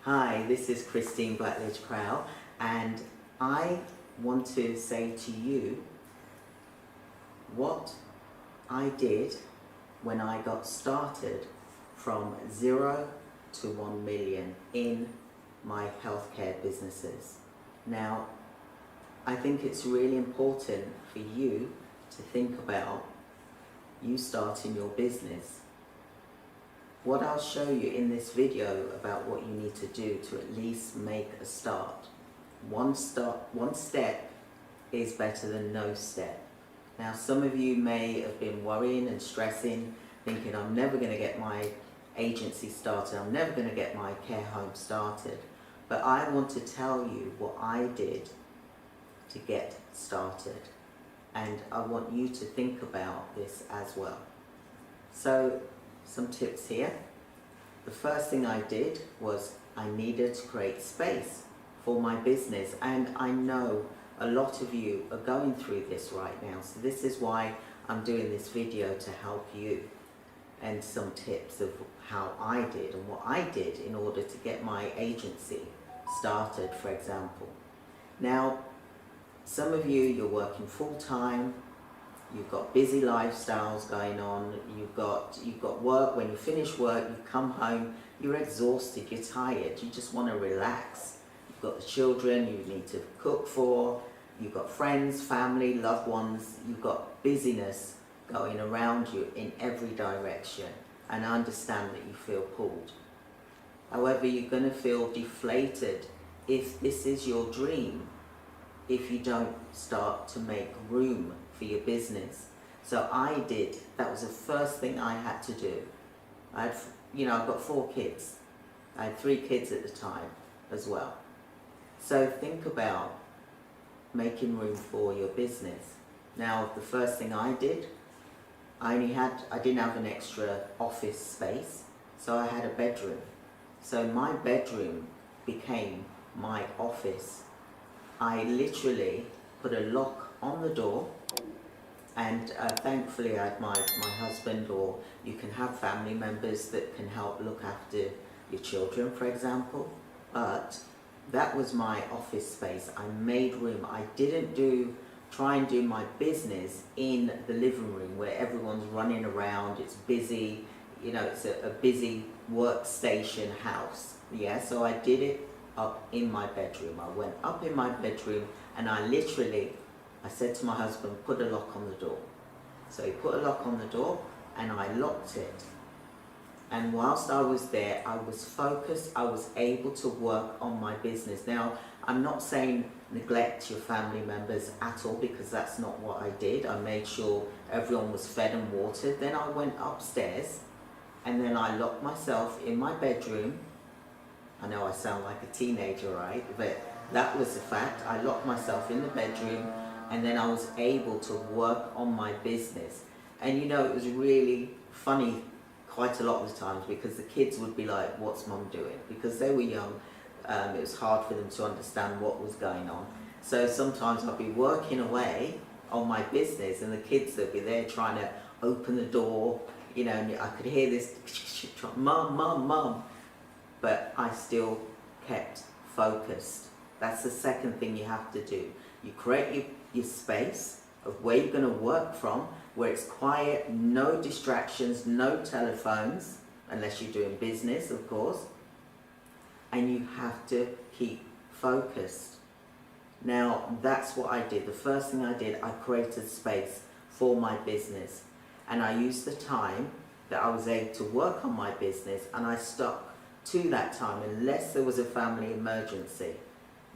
Hi, this is Christine Blackledge Crowell, and I want to say to you what I did when I got started from 0 to 1 million in my healthcare businesses. Now, I think it's really important for you to think about you starting your business. What I'll show you in this video about what you need to do to at least make a start. One step is better than no step. Now, some of you may have been worrying and stressing, thinking I'm never going to get my agency started, I'm never going to get my care home started. But I want to tell you what I did to get started. And I want you to think about this as well. So, some tips here. The first thing I did was I needed to create space for my business, and I know a lot of you are going through this right now, so this is why I'm doing this video, to help you, and some tips of how I did and what I did in order to get my agency started, for example. Now, some of you, you're working full-time, you've got busy lifestyles going on, you've got work. When you finish work, you come home, you're exhausted, you're tired, you just want to relax. You've got the children you need to cook for, you've got friends, family, loved ones, you've got busyness going around you in every direction, and I understand that you feel pulled. However, you're going to feel deflated if this is your dream, if you don't start to make room for your business. So I did. That was the first thing I had to do. I've got 4 kids. I had 3 kids at the time as well. So think about making room for your business. Now, the first thing I did, I didn't have an extra office space, so I had a bedroom. So my bedroom became my office. I literally put a lock on the door, and thankfully I had my husband, or you can have family members that can help look after your children, for example. But that was my office space. I made room. I didn't try and do my business in the living room where everyone's running around, it's busy, it's a busy workstation house. Yeah, so I did it up in my bedroom. I went up in my bedroom and I said to my husband, put a lock on the door. So he put a lock on the door and I locked it. And whilst I was there, I was focused, I was able to work on my business. Now, I'm not saying neglect your family members at all, because that's not what I did. I made sure everyone was fed and watered. Then I went upstairs and then I locked myself in my bedroom. I know I sound like a teenager, right? But that was the fact. I locked myself in the bedroom and then I was able to work on my business. And it was really funny quite a lot of the times, because the kids would be like, what's mum doing? Because they were young, it was hard for them to understand what was going on. So sometimes I'd be working away on my business and the kids would be there trying to open the door, and I could hear this, mum, mum, mum. But I still kept focused. That's the second thing you have to do. You create your space of where you're going to work from, where it's quiet, no distractions, no telephones, unless you're doing business, of course. And you have to keep focused. Now, that's what I did. The first thing I did, I created space for my business. And I used the time that I was able to work on my business, and I stuck to that time, unless there was a family emergency.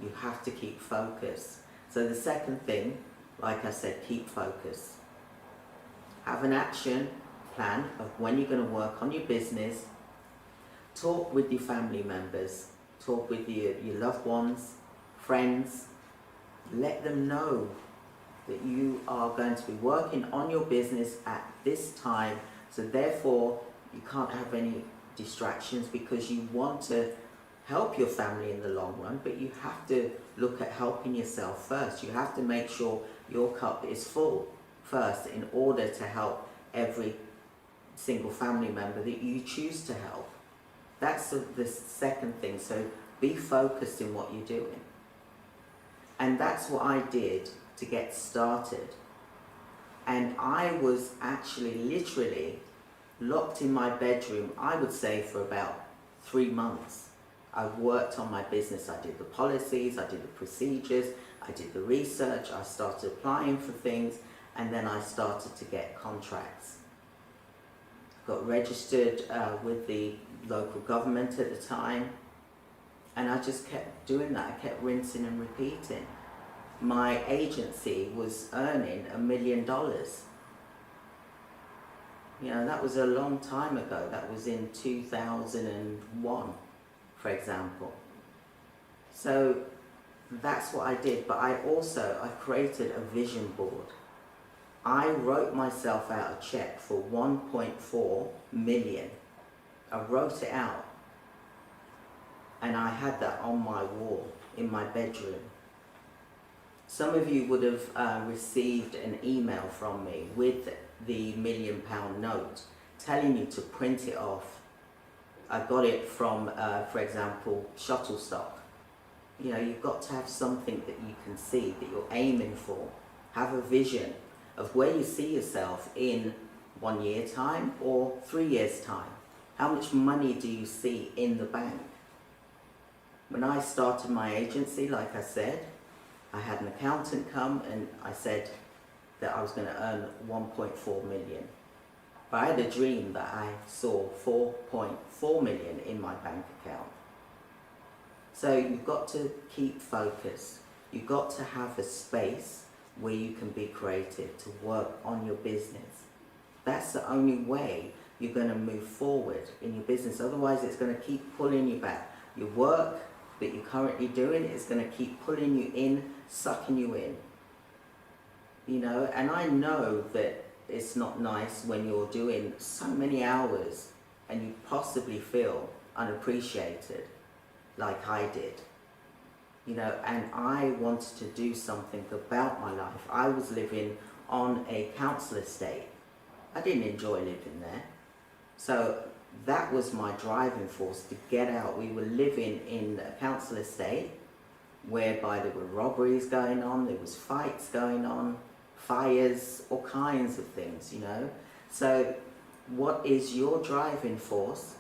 You have to keep focused. So the second thing, like I said, keep focused. Have an action plan of when you're going to work on your business. Talk with your family members. Talk with your loved ones, friends. Let them know that you are going to be working on your business at this time. So therefore, you can't have any distractions, because you want to help your family in the long run, but you have to look at helping yourself first. You have to make sure your cup is full first in order to help every single family member that you choose to help. That's the second thing. So be focused in what you're doing. And that's what I did to get started. And I was actually literally locked in my bedroom, I would say, for about 3 months. I worked on my business. I did the policies, I did the procedures, I did the research, I started applying for things, and then I started to get contracts. Got registered with the local government at the time, and I just kept doing that. I kept rinsing and repeating. My agency was earning $1 million. You know, that was a long time ago. That was in 2001, for example. So that's what I did. But I created a vision board. I wrote myself out a check for 1.4 million. I wrote it out. And I had that on my wall in my bedroom. Some of you would have received an email from me with the £1 million note telling you to print it off. I got it from, for example, Shutterstock. You know, you've got to have something that you can see, that you're aiming for. Have a vision of where you see yourself in 1 year time or 3 years time. How much money do you see in the bank? When I started my agency, like I said, I had an accountant come and I said that I was going to earn 1.4 million. But I had a dream that I saw 4.4 million in my bank account. So you've got to keep focused. You've got to have a space where you can be creative, to work on your business. That's the only way you're going to move forward in your business. Otherwise, it's going to keep pulling you back. Your work that you're currently doing is going to keep pulling you in, sucking you in. You know, and I know that it's not nice when you're doing so many hours and you possibly feel unappreciated, like I did. You know, and I wanted to do something about my life. I was living on a council estate. I didn't enjoy living there. So that was my driving force to get out. We were living in a council estate whereby there were robberies going on, there was fights going on, fires, all kinds of things, you know. So what is your driving force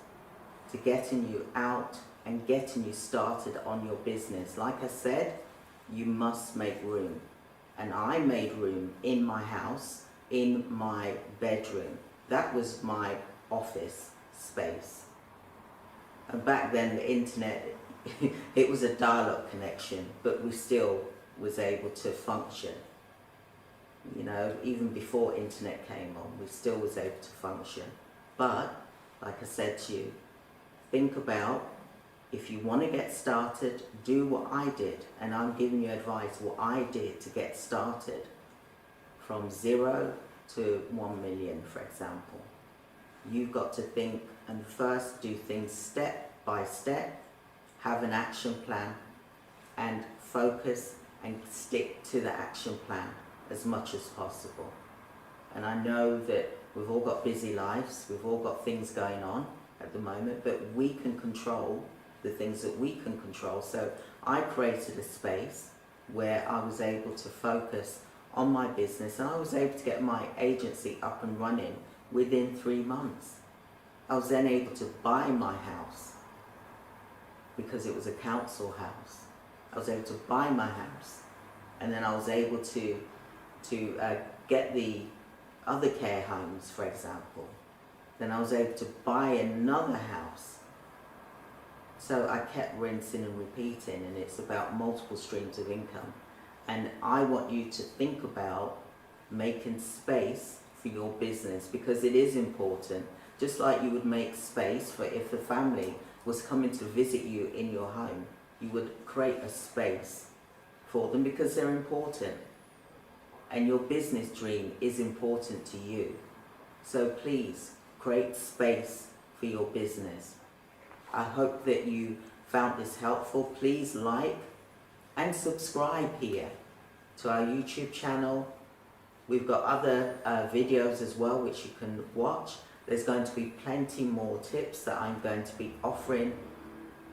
to getting you out and getting you started on your business? Like I said, you must make room. And I made room in my house, in my bedroom. That was my office space. And back then the internet, it was a dial-up connection, but we still was able to function. You know, even before internet came on, we still was able to function. But, like I said to you, think about, if you want to get started, do what I did. And I'm giving you advice, what I did to get started from 0 to 1 million, for example. You've got to think and first do things step by step, have an action plan, and focus and stick to the action plan as much as possible. And I know that we've all got busy lives, we've all got things going on at the moment, but we can control the things that we can control. So I created a space where I was able to focus on my business, and I was able to get my agency up and running within 3 months. I was then able to buy my house because it was a council house. I was able to buy my house, and then I was able to get the other care homes, for example. Then I was able to buy another house. So I kept rinsing and repeating, and it's about multiple streams of income. And I want you to think about making space for your business, because it is important. Just like you would make space for if the family was coming to visit you in your home, you would create a space for them because they're important. And your business dream is important to you. So please create space for your business. I hope that you found this helpful. Please like and subscribe here to our YouTube channel. We've got other videos as well which you can watch. There's going to be plenty more tips that I'm going to be offering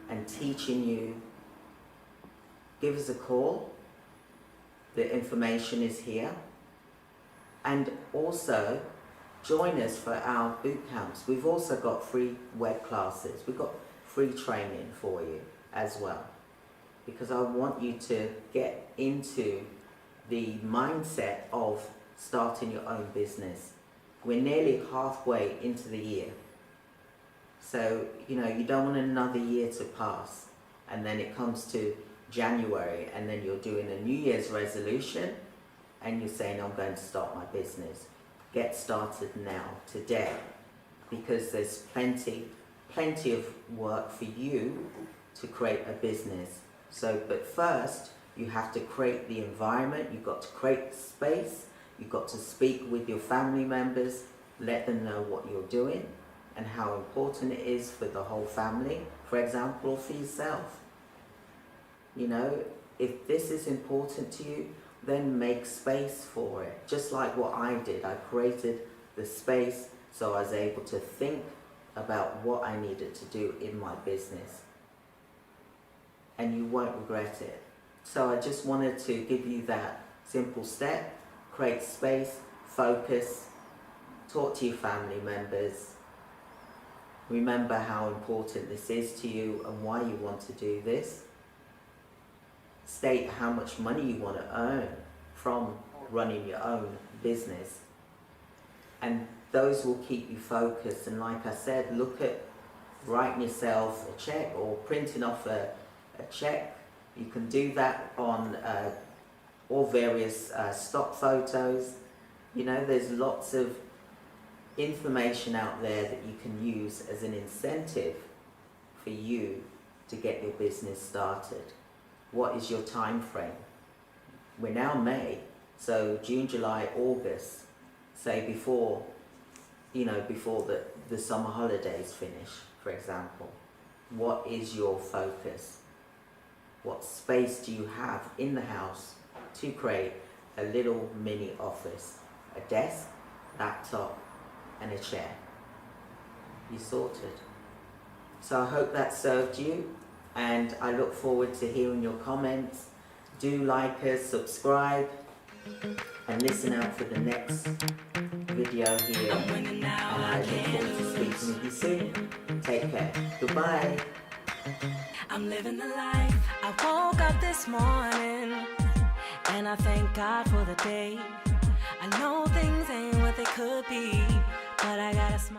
and teaching you. Give us a call. The information is here. And also join us for our boot camps. We've also got free web classes. We've got free training for you as well, because I want you to get into the mindset of starting your own business. We're nearly halfway into the year. So, you know, you don't want another year to pass and then it comes to January and then you're doing a New Year's resolution and you're saying, I'm going to start my business. Get started now, today, because there's plenty of work for you to create a business. So, but first, you have to create the environment, you've got to create the space, you've got to speak with your family members, let them know what you're doing and how important it is for the whole family, for example, or for yourself. You know, if this is important to you, then make space for it. Just like what I did, I created the space so I was able to think about what I needed to do in my business. And you won't regret it. So I just wanted to give you that simple step. Create space, focus, talk to your family members. Remember how important this is to you and why you want to do this. State how much money you want to earn from running your own business. And those will keep you focused. And like I said, look at writing yourself a check or printing off a check. You can do that on all various stock photos. You know, there's lots of information out there that you can use as an incentive for you to get your business started. What is your time frame? We're now May, so June, July, August, say before, you know, before the summer holidays finish, for example. What is your focus? What space do you have in the house to create a little mini office? A desk, laptop, and a chair. You sorted. So I hope that served you, and I look forward to hearing your comments. Do like us, subscribe, and listen out for the next video here. And I look forward to speaking with you soon. Take care. Goodbye. I'm living the life. I woke up this morning and I thank God for the day. I know things ain't what they could be, but I gotta smile.